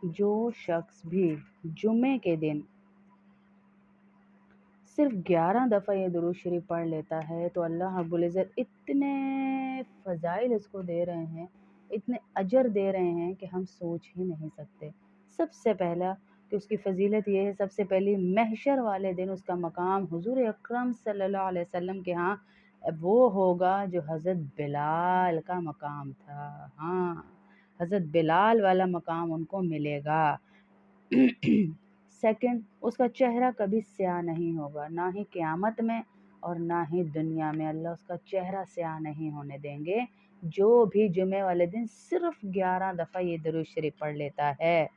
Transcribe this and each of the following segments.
जो शख्स भी जुमे के दिन सिर्फ 11 दफ़ा ये दुरूद शरीफ पढ़ लेता है तो अल्लाह रब्बुल इज़्ज़त इतने फ़ज़ाइल इसको दे रहे हैं, इतने अजर दे रहे हैं कि हम सोच ही नहीं सकते। सबसे पहला कि उसकी फ़जीलत ये है, सबसे पहली महशर वाले दिन उसका मकाम हुज़ूर अकरम सल्लल्लाहु अलैहि वसल्लम के यहाँ वो होगा जो हज़रत बिलाल का मकाम था। हाँ, हज़रत बिलाल वाला मकाम उनको मिलेगा। सेकंड, उसका चेहरा कभी स्याह नहीं होगा, ना ही क़यामत में और ना ही दुनिया में अल्लाह उसका चेहरा स्याह नहीं होने देंगे, जो भी जुमे वाले दिन सिर्फ 11 दफ़ा ये दुरूद शरीफ पढ़ लेता है।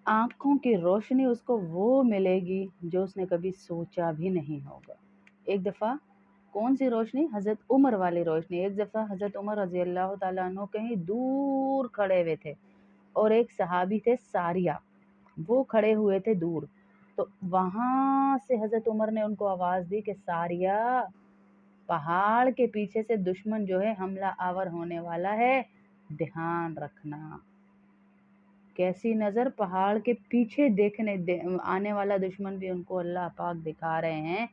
आँखों की रोशनी उसको वो मिलेगी जो उसने कभी सोचा भी नहीं होगा। एक दफ़ा कौन सी रोशनी? हज़रत उमर वाली रोशनी। एक दफ़ा हज़रत उमर रज़ी अल्लाह ताला अन्हु कहीं दूर खड़े हुए थे और एक सहाबी थे सारिया, वो खड़े हुए थे दूर। तो वहाँ से हज़रत उमर ने उनको आवाज़ दी कि सारिया, पहाड़ के पीछे से दुश्मन जो है हमला आवर होने वाला है, ध्यान रखना। कैसी नज़र? पहाड़ के पीछे आने वाला दुश्मन भी उनको अल्लाह पाक दिखा रहे हैं।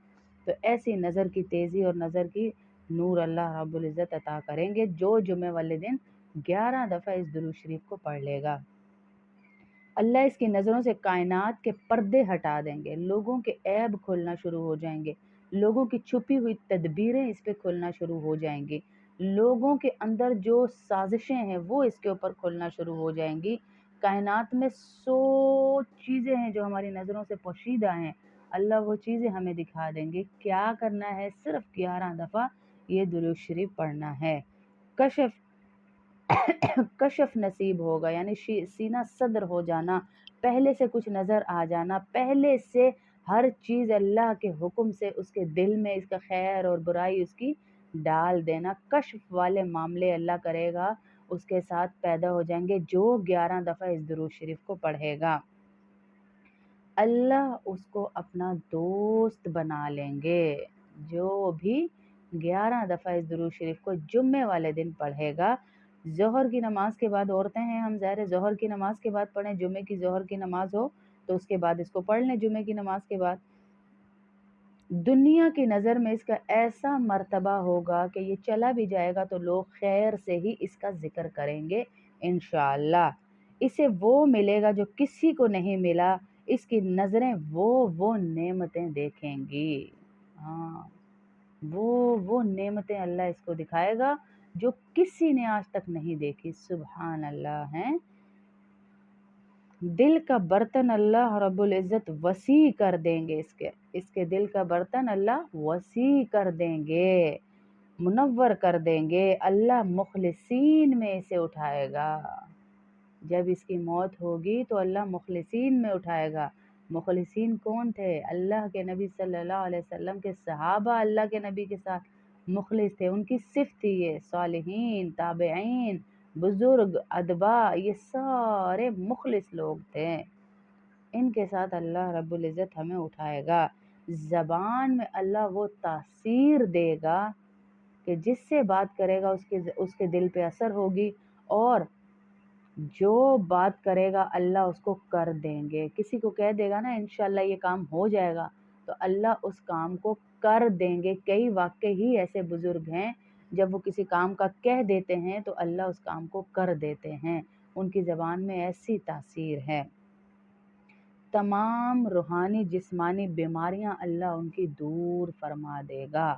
तो ऐसी नज़र की तेज़ी और नज़र की नूर अल्लाह रब्बुल इज़्ज़त अता करेंगे जो जुमे वाले दिन 11 दफ़ा इस दुरूद शरीफ को पढ़ लेगा। अल्लाह इसकी नज़रों से कायनात के पर्दे हटा देंगे, लोगों के ऐब खुलना शुरू हो जाएंगे, लोगों की छुपी हुई तदबीरें इस पे खुलना शुरू हो जाएंगी, लोगों के अंदर जो साजिशें हैं वो इसके ऊपर खुलना शुरू हो जाएंगी। कायनात में 100 चीज़ें हैं जो हमारी नज़रों से पोशीदा हैं, अल्लाह वो चीज़ें हमें दिखा देंगे। क्या करना है? सिर्फ 11 दफ़ा ये दुरूद शरीफ पढ़ना है। कशफ कशफ नसीब होगा, यानी सीना सदर हो जाना, पहले से कुछ नज़र आ जाना, पहले से हर चीज़ अल्लाह के हुक्म से उसके दिल में इसका खैर और बुराई उसकी डाल देना। कशफ वाले मामले अल्लाह करेगा, उसके साथ पैदा हो जाएंगे जो 11 दफ़ा इस दुरूद शरीफ को पढ़ेगा। अल्लाह उसको अपना दोस्त बना लेंगे। जो भी 11 दफ़ा इस दुरूद शरीफ को जुम्मे वाले दिन पढ़ेगा, ज़ोहर की नमाज के बाद औरतें हैं, हम ज़ाहिर है ज़ोहर की नमाज के बाद पढ़ें, जुम्मे की ज़ोहर की नमाज हो तो उसके बाद इसको पढ़ लें जुम्मे की नमाज के बाद। दुनिया की नज़र में इसका ऐसा मर्तबा होगा कि ये चला भी जाएगा तो लोग खैर से ही इसका ज़िक्र करेंगे इंशाअल्लाह। इसे वो मिलेगा जो किसी को नहीं मिला, इसकी नज़रें वो नेमतें देखेंगी। हाँ, वो नेमतें अल्लाह इसको दिखाएगा जो किसी ने आज तक नहीं देखी। सुभान अल्लाह हैं। दिल का बर्तन अल्लाह रब्बुल इज़्ज़त वसी कर देंगे, इसके दिल का बर्तन अल्लाह वसी कर देंगे, मुनव्वर कर देंगे। अल्लाह मुखलिसीन में इसे उठाएगा। जब इसकी मौत होगी तो अल्लाह मुखलिसीन में उठाएगा। मुखलिसीन कौन थे? अल्लाह के नबी सल्लल्लाहु अलैहि वसल्लम के सहाबा अल्लाह के नबी के साथ मुखलिस थे, उनकी सिफ़त थी ये। सालिहीन, ताबईन, बुज़ुर्ग, अदबा, ये सारे मुखलिस लोग थे। इनके साथ अल्लाह रब्बुल इज़्ज़त हमें उठाएगा। ज़बान में अल्लाह वो तासीर देगा कि जिससे बात करेगा उसके दिल पे असर होगी, और जो बात करेगा अल्लाह उसको कर देंगे। किसी को कह देगा ना इंशाअल्लाह ये काम हो जाएगा, तो अल्लाह उस काम को कर देंगे। कई वाक़े ही ऐसे बुज़ुर्ग हैं, जब वो किसी काम का कह देते हैं तो अल्लाह उस काम को कर देते हैं। उनकी ज़बान में ऐसी तासीर है। तमाम रूहानी जिस्मानी बीमारियां अल्लाह उनकी दूर फरमा देगा।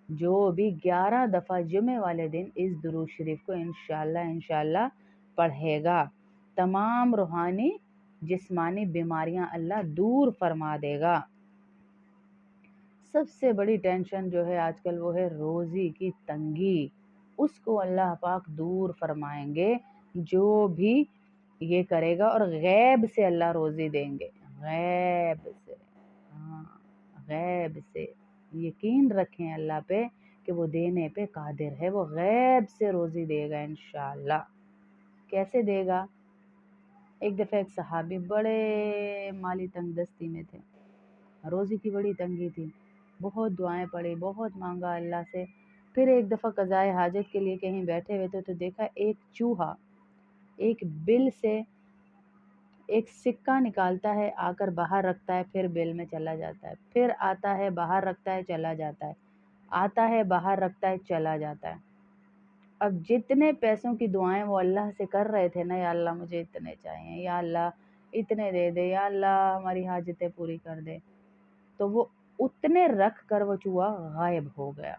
जो भी 11 दफ़ा जुमे वाले दिन इस दुरूद शरीफ को इंशाअल्लाह पढ़ेगा, तमाम रूहानी जिस्मानी बीमारियां अल्लाह दूर फरमा देगा। सबसे बड़ी टेंशन जो है आजकल वो है रोज़ी की तंगी, उसको अल्लाह पाक दूर फरमाएंगे जो भी ये करेगा। और गैब से अल्लाह रोज़ी देंगे, गैब से। हाँ, गैब से। यकीन रखें अल्लाह पे कि वो देने पे कादिर है, वो गैब से रोज़ी देगा इंशाअल्लाह। कैसे देगा? एक दफ़ा एक सहाबी बड़े माली तंगदस्ती में थे, रोज़ी की बड़ी तंगी थी, बहुत दुआएं पड़ी, बहुत मांगा अल्लाह से। फिर एक दफ़ा क़ज़ाए हाजत के लिए कहीं बैठे हुए थे तो देखा एक चूहा ایک بل سے ایک سکہ نکالتا ہے، آ کر باہر رکھتا ہے، پھر بل میں چلا جاتا ہے، پھر آتا ہے باہر رکھتا ہے، چلا جاتا ہے، آتا ہے باہر رکھتا ہے، چلا جاتا ہے۔ اب جتنے پیسوں کی دعائیں وہ اللہ سے کر رہے تھے نا، یا اللہ مجھے اتنے چاہیے، یا اللہ اتنے دے دے، یا اللہ ہماری حاجتیں پوری کر دے، تو وہ اتنے رکھ کر وہ چوہا غائب ہو گیا۔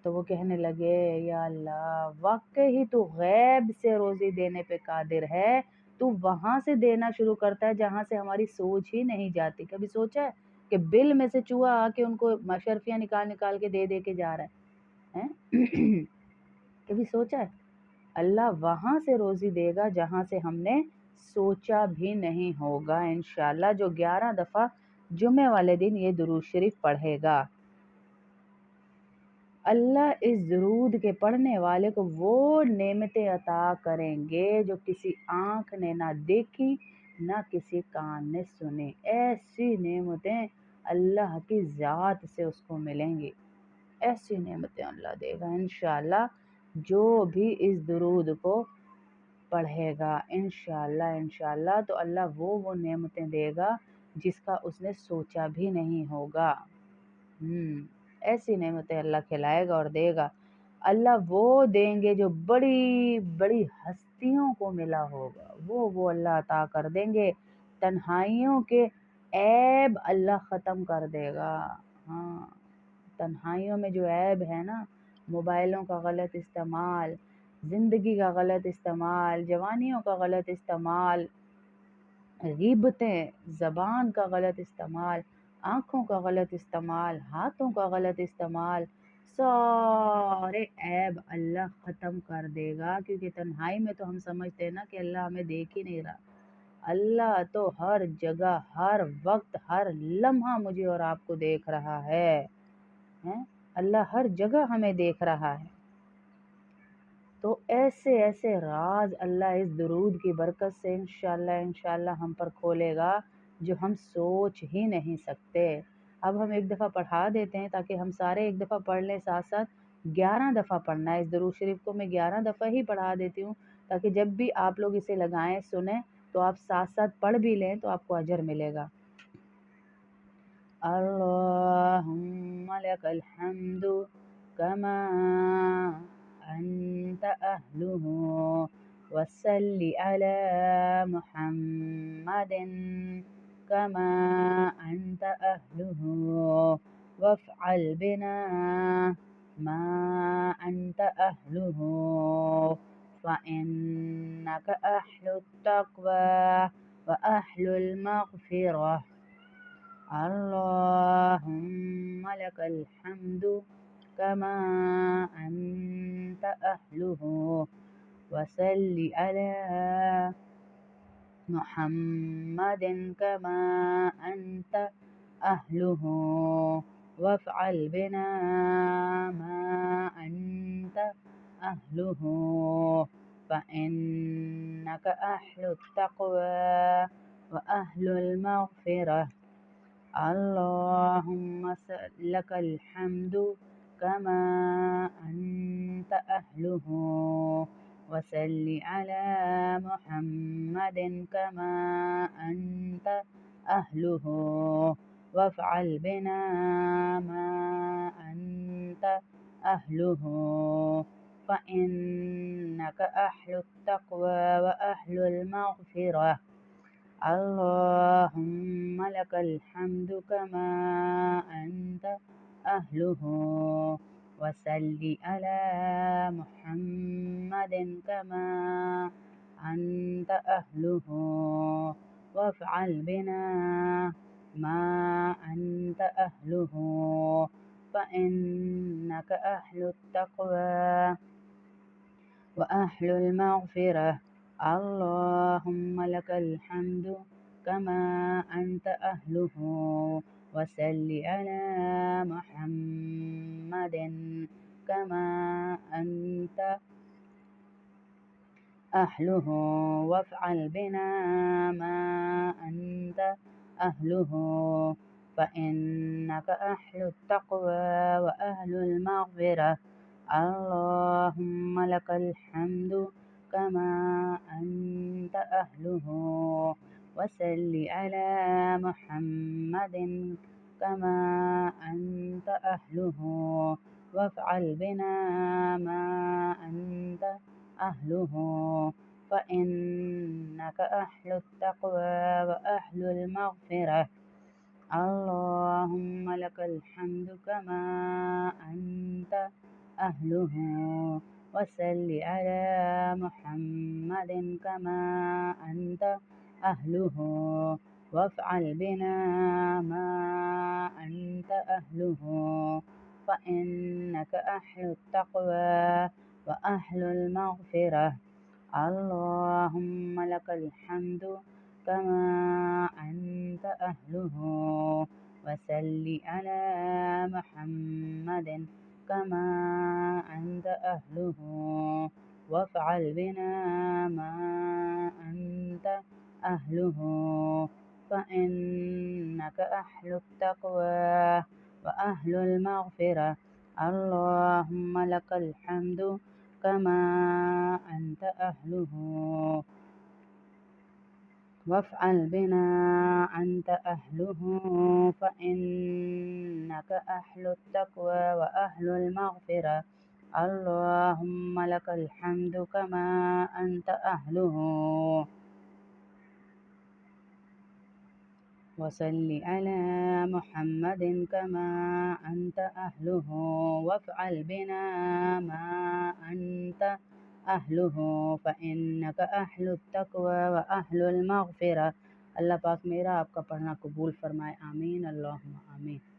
تو وہ کہنے لگے یا اللہ واقعی تو غیب سے روزی دینے پہ قادر ہے، تو وہاں سے دینا شروع کرتا ہے جہاں سے ہماری سوچ ہی نہیں جاتی۔ کبھی سوچا ہے کہ بل میں سے چوہا آ کے ان کو مشرفیاں نکال کے دے کے جا رہا ہے ہیں؟ کبھی سوچا ہے؟ اللہ وہاں سے روزی دے گا جہاں سے ہم نے سوچا بھی نہیں ہوگا انشاءاللہ۔ جو 11 دفعہ جمعے والے دن یہ درود شریف پڑھے گا، اللہ اس درود کے پڑھنے والے کو وہ نعمتیں عطا کریں گے جو کسی آنکھ نے نہ دیکھی نہ کسی کان نے سنی۔ ایسی نعمتیں اللہ کی ذات سے اس کو ملیں گی، ایسی نعمتیں اللہ دے گا انشاءاللہ جو بھی اس درود کو پڑھے گا انشاءاللہ تو اللہ وہ نعمتیں دے گا جس کا اس نے سوچا بھی نہیں ہوگا۔ ایسی نعمتیں اللہ کھلائے گا اور دے گا۔ اللہ وہ دیں گے جو بڑی بڑی ہستیوں کو ملا ہوگا، وہ اللہ عطا کر دیں گے۔ تنہائیوں کے عیب اللہ ختم کر دے گا۔ ہاں، تنہائیوں میں جو عیب ہے نا، موبائلوں کا غلط استعمال، زندگی کا غلط استعمال، جوانیوں کا غلط استعمال، غیبتیں، زبان کا غلط استعمال، آنکھوں کا غلط استعمال، ہاتھوں کا غلط استعمال، سارے عیب اللہ ختم کر دے گا۔ کیونکہ تنہائی میں تو ہم سمجھتے ہیں نا کہ اللہ ہمیں دیکھ ہی نہیں رہا، اللہ تو ہر جگہ، ہر وقت، ہر لمحہ مجھے اور آپ کو دیکھ رہا ہے۔ اللہ ہر جگہ ہمیں دیکھ رہا ہے۔ تو ایسے ایسے راز اللہ اس درود کی برکت سے انشاءاللہ ہم پر کھولے گا جو ہم سوچ ہی نہیں سکتے۔ اب ہم ایک دفعہ پڑھا دیتے ہیں تاکہ ہم سارے ایک دفعہ پڑھ لیں، ساتھ ساتھ 11 دفعہ پڑھنا ہے۔ اس درود شریف کو میں 11 دفعہ ہی پڑھا دیتی ہوں تاکہ جب بھی آپ لوگ اسے لگائیں، سنیں تو آپ ساتھ ساتھ پڑھ بھی لیں تو آپ کو اجر ملے گا۔ اللہم لک الحمد کما انت اہلہ وصلی علی محمد کما انت اہلہ وافعل بنا ما انت اہلہ فإنک اہل التقوی واہل المغفرہ۔ اللہم لک الحمد کما انت اہلہ وصلی علی محمد کما انت اہلہ وافعل بنا ما انت اہلہ فإنک اہل التقوی واہل المغفرہ۔ اللہم لک الحمد کما انت اہلہ وصلی علی محمد کما انت اہلہ وافعل بنا ما انت اہلہ فإنک اہل التقوی واہل المغفرہ۔ اللہم لک الحمد کما انت اہلہ وصلی علی محمد کما انت اہلہ وافعل بنا ما انت اہلہ فإنک اہل التقوی واہل المغفرہ۔ اللہم لک الحمد کما انت اہلہ وصلی علی محمد کما انت اہلہ وافعل بنا ما انت اہلہ فإنک اہل التقوی واہل المغفرہ۔ اللہم لک الحمد کما أهله وصل على محمد كما أنت أهله وافعل بنا ما أنت أهله فإنك أهل التقوى وأهل المغفرة. اللهم لك الحمد كما أنت أهله وصل على محمد كما أنت أهله وافعل بنا ما أنت أهله فإنك أهل التقوى وأهل المغفرة. اللهم لك الحمد كما أنت أهله وصل على محمد كما أنت أهله وافعل بنا ما أنت أهله فإنك أهل التقوى وأهل المغفرة. اللهم لك الحمد كما أنت أهله وافعل بنا أنت أهله فإنك أهل التقوى وأهل المغفرة. اللهم لك الحمد كما أنت أهله وصل على محمد كما أنت أهله وافعل بنا ما أنت أهله فإنك أهल الतक़वा व अहलुल मग़फ़िरह। अल्लाह पाक मेरा आपका पढ़ना कबूल फरमाए। आमीन अल्लाहुम्मा आमीन।